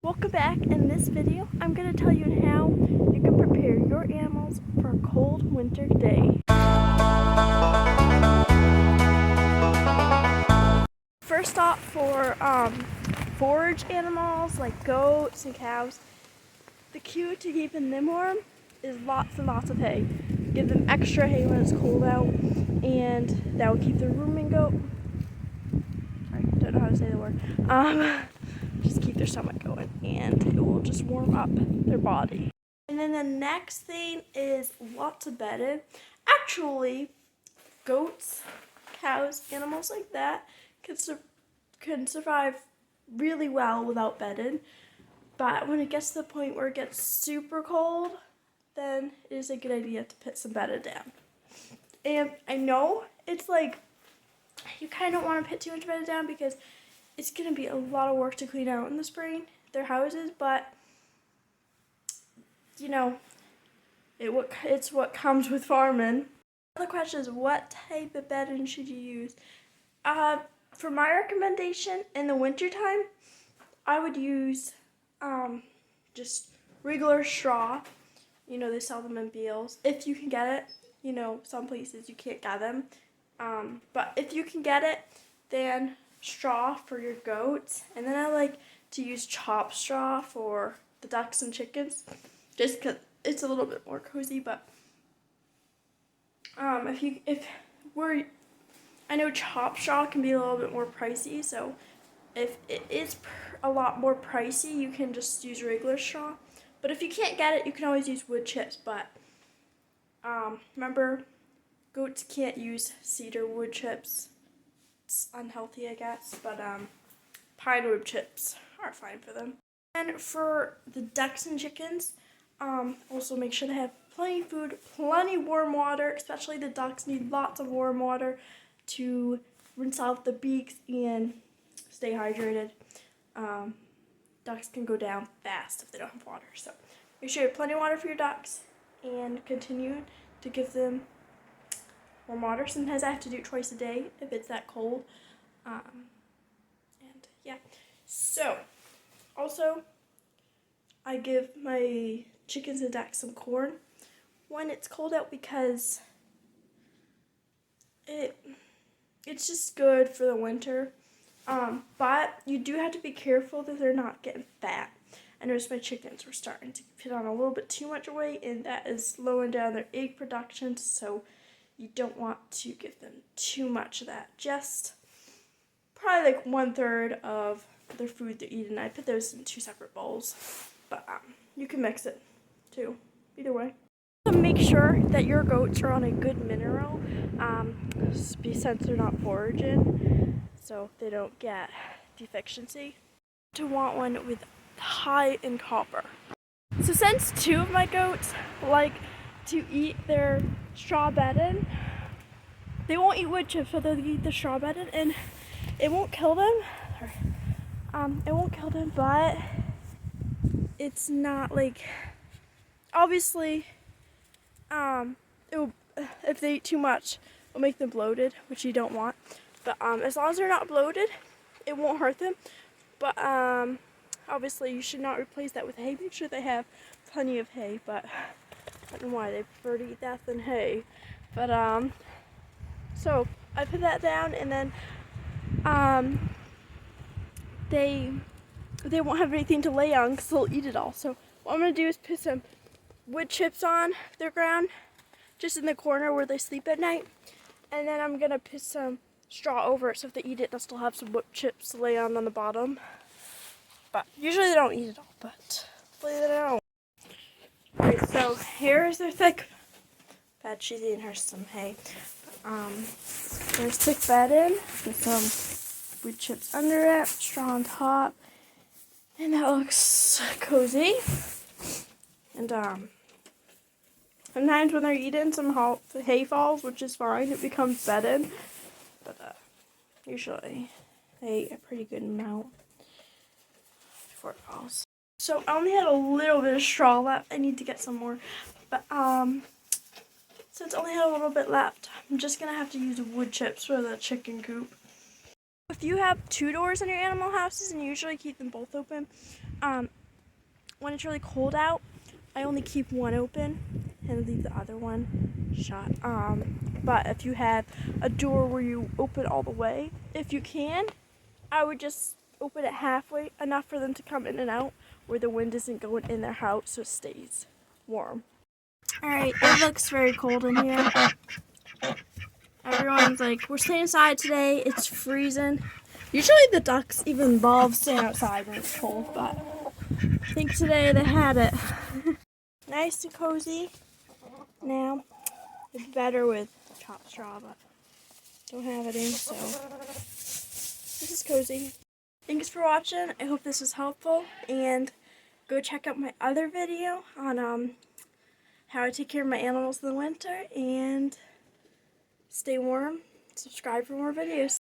Welcome back. In this video, I'm going to tell you how you can prepare your animals for a cold winter day. First off, for forage animals like goats and cows, the key to keeping them warm is lots and lots of hay. Give them extra hay when it's cold out, and that will keep the ruminant goat. Sorry, don't know how to say the word. Just keep their stomach going, and it will just warm up their body. And then the next thing is lots of bedding. Actually, goats, cows, animals like that can survive really well without bedding. But when it gets to the point where it gets super cold, then it is a good idea to put some bedding down. And I know it's like you kind of don't want to put too much bedding down because it's going to be a lot of work to clean out in the spring, their houses, but, you know, it's what comes with farming. The question is, what type of bedding should you use? For my recommendation, in the wintertime, I would use just regular straw. You know, they sell them in bales. If you can get it, you know, some places you can't get them. But if you can get it, then straw for your goats, and then I like to use chopped straw for the ducks and chickens, just because it's a little bit more cozy. But I know chopped straw can be a little bit more pricey, so if it is a lot more pricey, you can just use regular straw. But if you can't get it, you can always use wood chips. But remember, goats can't use cedar wood chips. It's unhealthy, I guess, but pine wood chips are fine for them. And for the ducks and chickens, also make sure they have plenty of food, plenty warm water. Especially the ducks need lots of warm water to rinse out the beaks and stay hydrated. Ducks can go down fast if they don't have water, so make sure you have plenty of water for your ducks and continue to give them warm water. Sometimes I have to do it twice a day if it's that cold. And yeah, so also I give my chickens and ducks some corn when it's cold out because it's just good for the winter. But you do have to be careful that they're not getting fat. I noticed my chickens were starting to put on a little bit too much weight, and that is slowing down their egg production, so you don't want to give them too much of that. Just probably like 1/3 of their food they're eating. I put those in 2 separate bowls, but you can mix it too, either way. So make sure that your goats are on a good mineral, since they're not foraging, so they don't get deficiency. To want one with high in copper. So since 2 of my goats like to eat their straw bedding, they won't eat wood chips, but they'll eat the straw bedding, and it won't kill them. It won't kill them, but it's not like, obviously, it will, if they eat too much, it'll make them bloated, which you don't want. But as long as they're not bloated, it won't hurt them. But obviously, you should not replace that with hay. Make sure they have plenty of hay, but I don't know why they prefer to eat that than hay. But so I put that down, and then they won't have anything to lay on because they'll eat it all. So what I'm gonna do is put some wood chips on their ground, just in the corner where they sleep at night, and then I'm gonna put some straw over it so if they eat it, they'll still have some wood chips to lay on the bottom. But usually they don't eat it all, but hopefully they don't. Alright, so here's their thick bed. She's eating her some hay. There's thick bedding with some wood chips under it, straw on top, and that looks cozy. And sometimes when they're eating, some hay falls, which is fine. It becomes bedding, but usually they eat a pretty good amount before it falls. So I only had a little bit of straw left. I need to get some more, but since I only have a little bit left, I'm just gonna have to use wood chips for the chicken coop. if you have 2 doors in your animal houses and you usually keep them both open, when it's really cold out, I only keep one open and leave the other one shut. But if you have a door where you open all the way, if you can, I would just open it halfway, enough for them to come in and out, where the wind isn't going in their house, so it stays warm. Alright, it looks very cold in here. Everyone's like, we're staying inside today, it's freezing. Usually the ducks even love staying outside when it's cold, but I think today they had it. Nice and cozy. Now, it's better with chopped straw, but don't have any, so this is cozy. Thanks for watching. I hope this was helpful, and go check out my other video on how I take care of my animals in the winter, and stay warm. Subscribe for more videos.